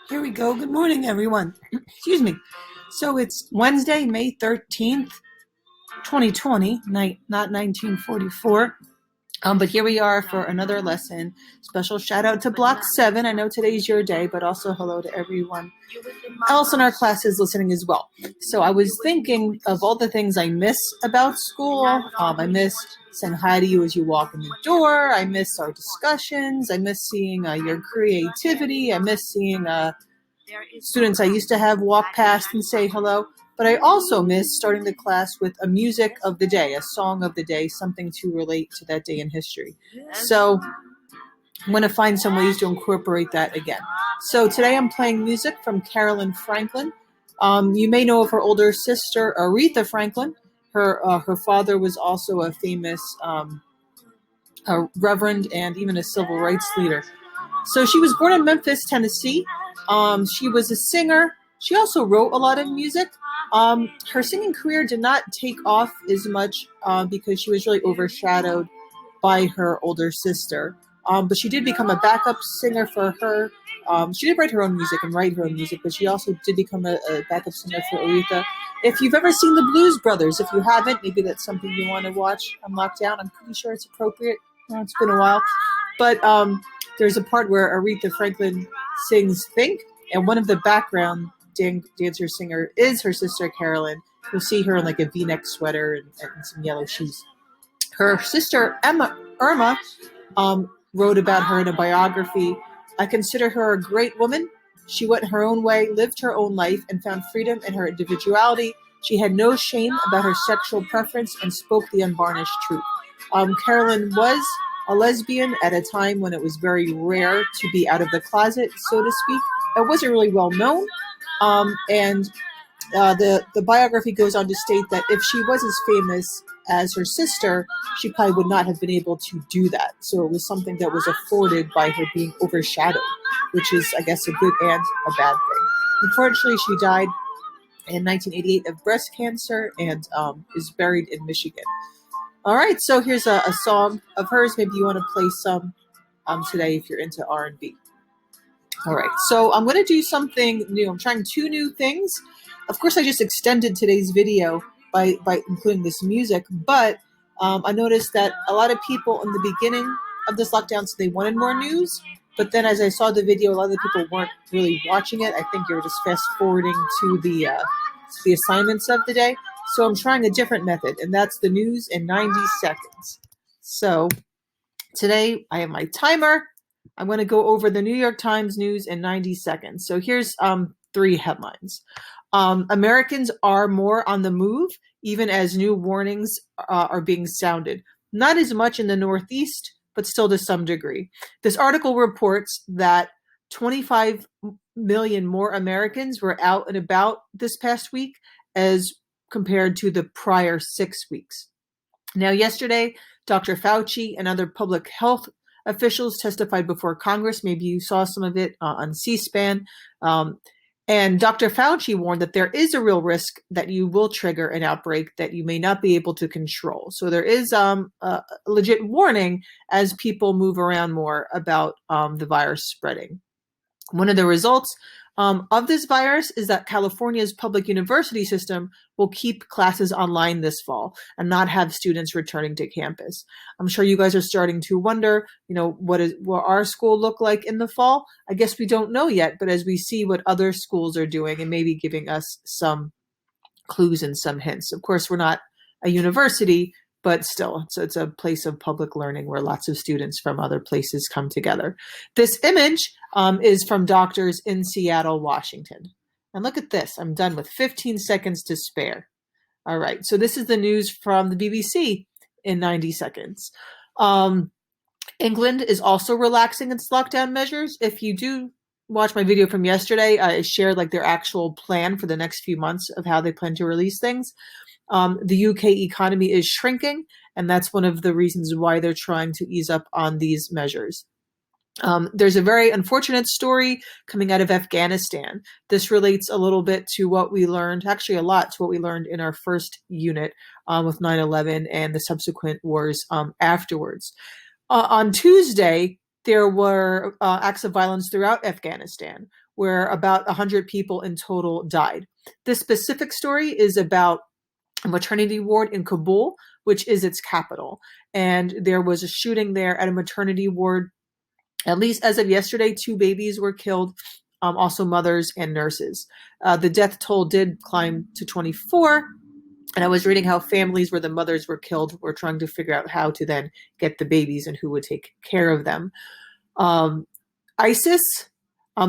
Here we go. Good morning, everyone. Excuse me. So it's Wednesday, May 13th, 2020, not 1944. But here we are for another lesson. Special shout out to Block 7. I know today's your day, but also hello to everyone else in our classes listening as well. So I was thinking of all the things I miss about school. I miss saying hi to you as you walk in the door. I miss our discussions. I miss seeing your creativity. I miss seeing students I used to have walk past and say hello. But I also miss starting the class with a music of the day, a song of the day, something to relate to that day in history. So I'm going to find some ways to incorporate that again. So today I'm playing music from Carolyn Franklin. You may know of her older sister, Aretha Franklin. Her father was also a famous a reverend and even a civil rights leader. So she was born in Memphis, Tennessee. She was a singer. She also wrote a lot of music. Her singing career did not take off as much because she was really overshadowed by her older sister. But she did become a backup singer for her. She did write her own music and write her own music, but she also did become a backup singer for Aretha. If you've ever seen the Blues Brothers, if you haven't, maybe that's something you want to watch on lockdown. I'm pretty sure it's appropriate. It's been a while. But there's a part where Aretha Franklin sings Think, and one of the background dancer singer is her sister Carolyn. You'll see her in like a V-neck sweater and some yellow shoes. Her sister Irma wrote about her in a biography. I consider her a great woman. She went her own way, lived her own life, and found freedom in her individuality. She had no shame about her sexual preference and spoke the unvarnished truth. Carolyn was a lesbian at a time when it was very rare to be out of the closet, so to speak. It wasn't really well known. The biography goes on to state that if she was as famous as her sister, she probably would not have been able to do that. So it was something that was afforded by her being overshadowed, which is, I guess, a good and a bad thing. Unfortunately, she died in 1988 of breast cancer and is buried in Michigan. All right, so here's a song of hers. Maybe you want to play some today if you're into R&B. All right, so I'm going to do something new. I'm trying two new things. Of course, I just extended today's video by including this music, but I noticed that a lot of people in the beginning of this lockdown said they wanted more news, but then as I saw the video, a lot of the people weren't really watching it. I think they were just fast forwarding to the assignments of the day. So I'm trying a different method, and that's the news in 90 seconds. So today I have my timer. I'm going to go over the New York Times news in 90 seconds. So here's three headlines. Americans are more on the move, even as new warnings are being sounded. Not as much in the Northeast, but still to some degree. This article reports that 25 million more Americans were out and about this past week as compared to the prior 6 weeks. Now, yesterday, Dr. Fauci and other public health officials testified before Congress. Maybe you saw some of it on C-SPAN. And Dr. Fauci warned that there is a real risk that you will trigger an outbreak that you may not be able to control. So there is a legit warning as people move around more about the virus spreading. One of the results of this virus is that California's public university system will keep classes online this fall and not have students returning to campus. I'm sure you guys are starting to wonder, what our school look like in the fall? I guess we don't know yet, but as we see what other schools are doing and maybe giving us some clues and some hints. Of course, we're not a university, but still, so it's a place of public learning where lots of students from other places come together. This image is from doctors in Seattle, Washington. And look at this. I'm done with 15 seconds to spare. All right, so this is the news from the BBC in 90 seconds. England is also relaxing its lockdown measures. If you do watch my video from yesterday, I shared their actual plan for the next few months of how they plan to release things. The UK economy is shrinking, and that's one of the reasons why they're trying to ease up on these measures. There's a very unfortunate story coming out of Afghanistan. This relates a little bit to what we learned, actually a lot to what we learned in our first unit with 9/11 and the subsequent wars afterwards. On Tuesday, there were acts of violence throughout Afghanistan, where about 100 people in total died. This specific story is about a maternity ward in Kabul, which is its capital. And there was a shooting there at a maternity ward. At least as of yesterday, 2 babies were killed, also mothers and nurses. The death toll did climb to 24. And I was reading how families where the mothers were killed were trying to figure out how to then get the babies and who would take care of them. ISIS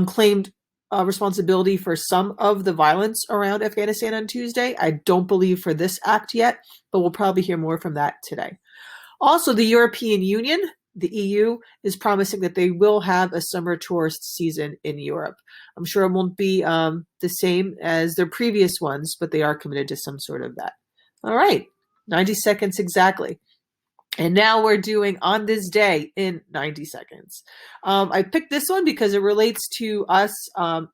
claimed responsibility for some of the violence around Afghanistan on Tuesday. I don't believe for this act yet, but we'll probably hear more from that today. Also, the European Union, the EU, is promising that they will have a summer tourist season in Europe. I'm sure it won't be the same as their previous ones, but they are committed to some sort of that. All right, 90 seconds exactly. And now we're doing On This Day in 90 seconds. I picked this one because it relates to us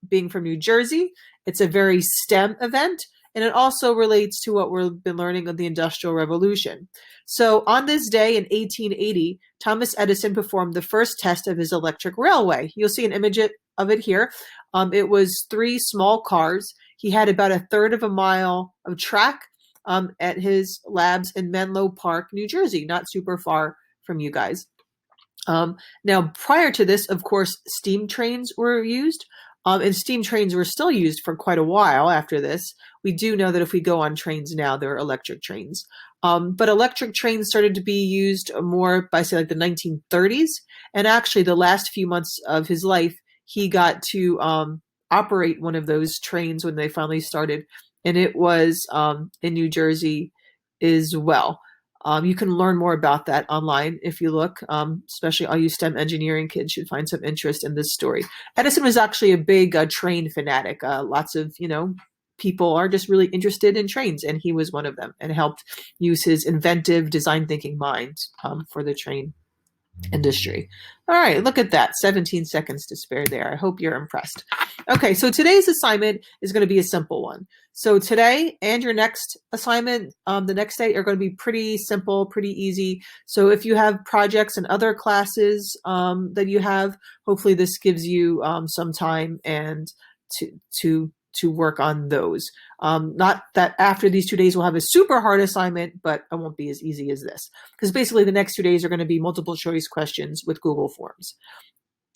being from New Jersey. It's a very STEM event, and it also relates to what we've been learning of the Industrial Revolution. So on this day in 1880, Thomas Edison performed the first test of his electric railway. You'll see an image of it here. It was 3 small cars. He had about 1/3 of a mile of track at his labs in Menlo Park, New Jersey, not super far from you guys. Now, prior to this, of course, steam trains were used, and steam trains were still used for quite a while after this. We do know that if we go on trains now, they're electric trains. But electric trains started to be used more by, say, like the 1930s. And actually, the last few months of his life, he got to operate one of those trains when they finally started. And it was in New Jersey as well. You can learn more about that online if you look, especially all you STEM engineering kids should find some interest in this story. Edison was actually a big train fanatic. Lots of, people are just really interested in trains, and he was one of them, and helped use his inventive design thinking mind for the train industry. All right, look at that. 17 seconds to spare there. I hope you're impressed. Okay, so today's assignment is going to be a simple one. So today and your next assignment the next day are going to be pretty simple, pretty easy. So if you have projects and other classes that you have, hopefully this gives you some time and to work on those. Not that after these 2 days we'll have a super hard assignment, but it won't be as easy as this. Because basically the next 2 days are going to be multiple choice questions with Google Forms.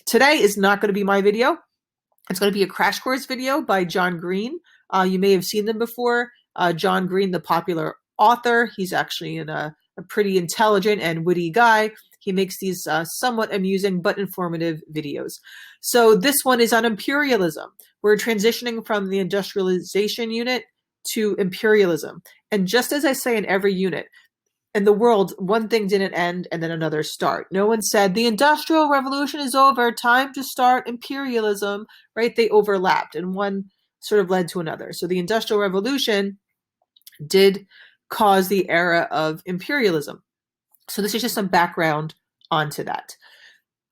Today is not going to be my video. It's going to be a crash course video by John Green. You may have seen them before. John Green, the popular author, he's actually a pretty intelligent and witty guy. He makes these somewhat amusing but informative videos. So this one is on imperialism. We're transitioning from the industrialization unit to imperialism. And just as I say in every unit, in the world, one thing didn't end and then another start. No one said, the Industrial Revolution is over, time to start imperialism, right? They overlapped and one sort of led to another. So the Industrial Revolution did cause the era of imperialism. So this is just some background onto that.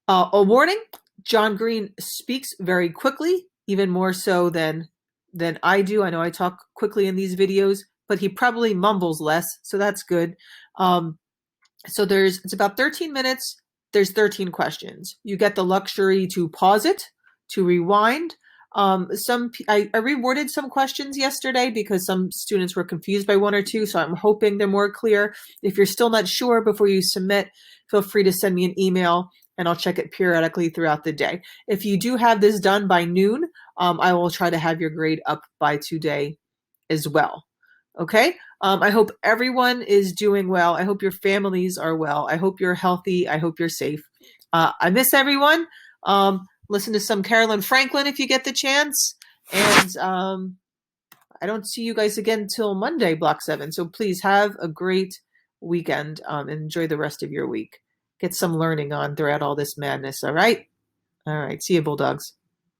A warning, John Green speaks very quickly, even more so than I do. I know I talk quickly in these videos, but he probably mumbles less, so that's good. So it's about 13 minutes. There's 13 questions. You get the luxury to pause it, to rewind. I reworded some questions yesterday because some students were confused by 1 or 2, so I'm hoping they're more clear. If you're still not sure before you submit, feel free to send me an email and I'll check it periodically throughout the day. If you do have this done by noon, I will try to have your grade up by today as well. Okay? I hope everyone is doing well. I hope your families are well. I hope you're healthy. I hope you're safe. I miss everyone. Listen to some Carolyn Franklin if you get the chance. And I don't see you guys again till Monday, Block 7. So please have a great weekend and enjoy the rest of your week. Get some learning on throughout all this madness, all right? All right. See you, Bulldogs.